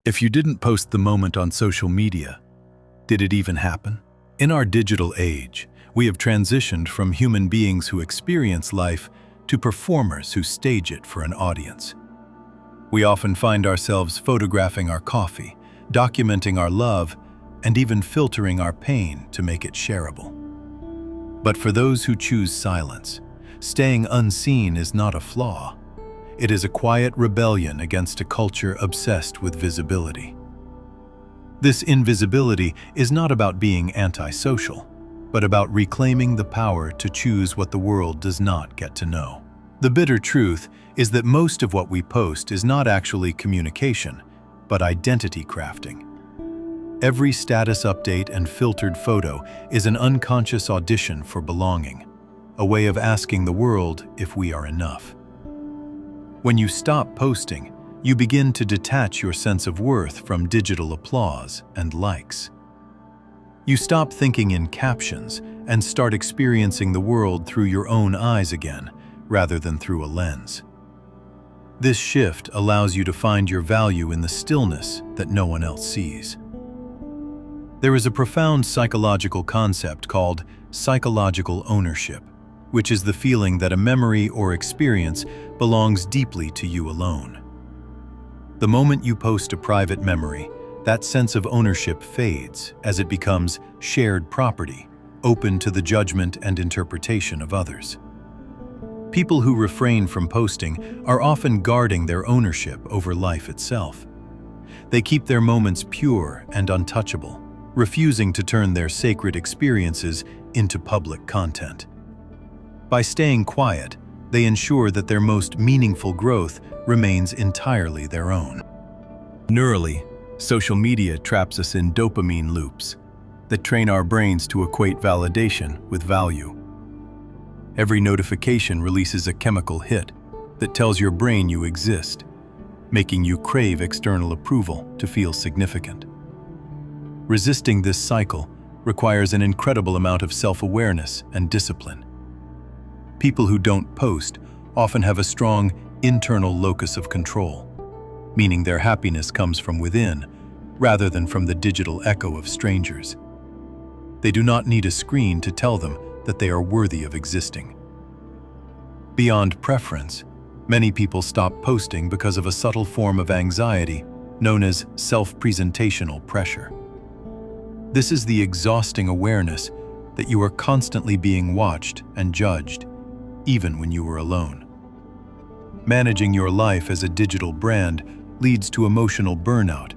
If you didn't post the moment on social media, did it even happen? In our digital age, we have transitioned from human beings who experience life to performers who stage it for an audience. We often find ourselves photographing our coffee, documenting our love, and even filtering our pain to make it shareable. But for those who choose silence, staying unseen is not a flaw. It is a quiet rebellion against a culture obsessed with visibility. This invisibility is not about being antisocial, but about reclaiming the power to choose what the world does not get to know. The bitter truth is that most of what we post is not actually communication, but identity crafting. Every status update and filtered photo is an unconscious audition for belonging, a way of asking the world if we are enough. When you stop posting, you begin to detach your sense of worth from digital applause and likes. You stop thinking in captions and start experiencing the world through your own eyes again, rather than through a lens. This shift allows you to find your value in the stillness that no one else sees. There is a profound psychological concept called psychological ownership, which is the feeling that a memory or experience belongs deeply to you alone. The moment you post a private memory, that sense of ownership fades as it becomes shared property, open to the judgment and interpretation of others. People who refrain from posting are often guarding their ownership over life itself. They keep their moments pure and untouchable, refusing to turn their sacred experiences into public content. By staying quiet, they ensure that their most meaningful growth remains entirely their own. Neurally, social media traps us in dopamine loops that train our brains to equate validation with value. Every notification releases a chemical hit that tells your brain you exist, making you crave external approval to feel significant. Resisting this cycle requires an incredible amount of self-awareness and discipline. People who don't post often have a strong internal locus of control, meaning their happiness comes from within rather than from the digital echo of strangers. They do not need a screen to tell them that they are worthy of existing. Beyond preference, many people stop posting because of a subtle form of anxiety known as self-presentational pressure. This is the exhausting awareness that you are constantly being watched and judged, even when you are alone. Managing your life as a digital brand leads to emotional burnout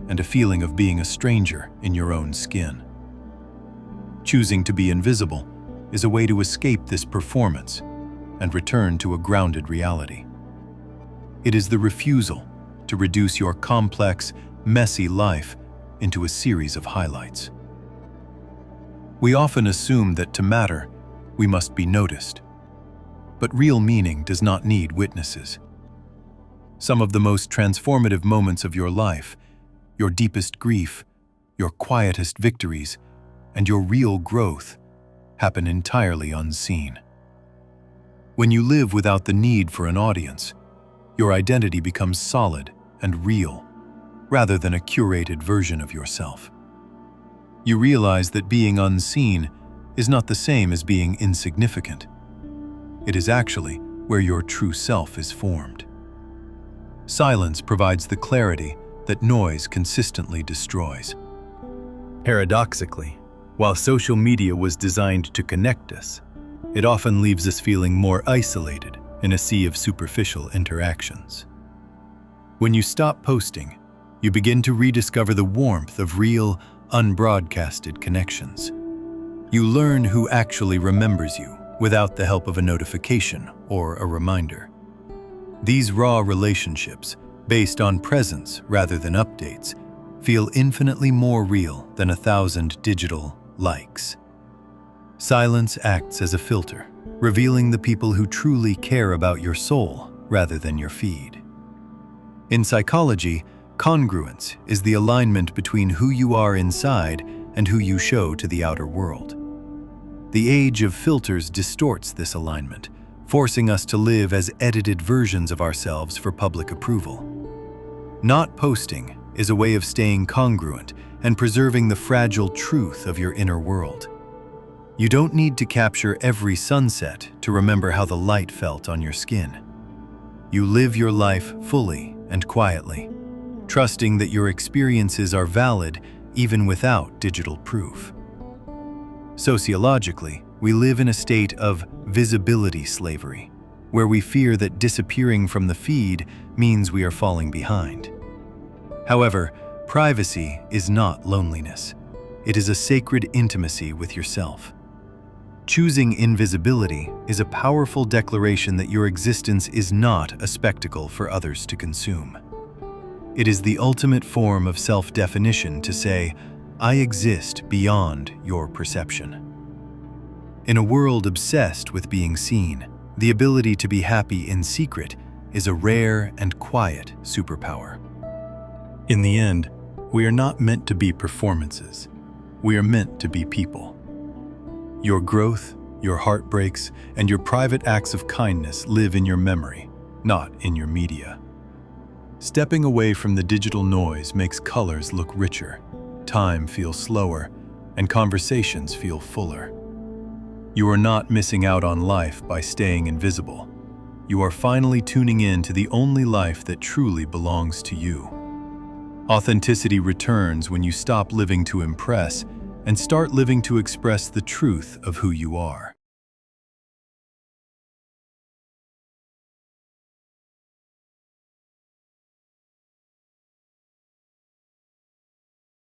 and a feeling of being a stranger in your own skin. Choosing to be invisible is a way to escape this performance and return to a grounded reality. It is the refusal to reduce your complex, messy life into a series of highlights. We often assume that to matter, we must be noticed. But real meaning does not need witnesses. Some of the most transformative moments of your life, your deepest grief, your quietest victories, and your real growth happen entirely unseen. When you live without the need for an audience, your identity becomes solid and real, rather than a curated version of yourself. You realize that being unseen is not the same as being insignificant. It is actually where your true self is formed. Silence provides the clarity that noise consistently destroys. Paradoxically, while social media was designed to connect us, it often leaves us feeling more isolated in a sea of superficial interactions. When you stop posting, you begin to rediscover the warmth of real, unbroadcasted connections. You learn who actually remembers you without the help of a notification or a reminder. These raw relationships, based on presence rather than updates, feel infinitely more real than 1,000 digital likes. Silence acts as a filter, revealing the people who truly care about your soul rather than your feed. In psychology, congruence is the alignment between who you are inside and who you show to the outer world. The age of filters distorts this alignment, forcing us to live as edited versions of ourselves for public approval. Not posting is a way of staying congruent and preserving the fragile truth of your inner world. You don't need to capture every sunset to remember how the light felt on your skin. You live your life fully and quietly, trusting that your experiences are valid even without digital proof. Sociologically, we live in a state of visibility slavery, where we fear that disappearing from the feed means we are falling behind. However, privacy is not loneliness. It is a sacred intimacy with yourself. Choosing invisibility is a powerful declaration that your existence is not a spectacle for others to consume. It is the ultimate form of self-definition to say, I exist beyond your perception. In a world obsessed with being seen, the ability to be happy in secret is a rare and quiet superpower. In the end, we are not meant to be performances. We are meant to be people. Your growth, your heartbreaks, and your private acts of kindness live in your memory, not in your media. Stepping away from the digital noise makes colors look richer, time feel slower, and conversations feel fuller. You are not missing out on life by staying invisible. You are finally tuning in to the only life that truly belongs to you. Authenticity returns when you stop living to impress and start living to express the truth of who you are.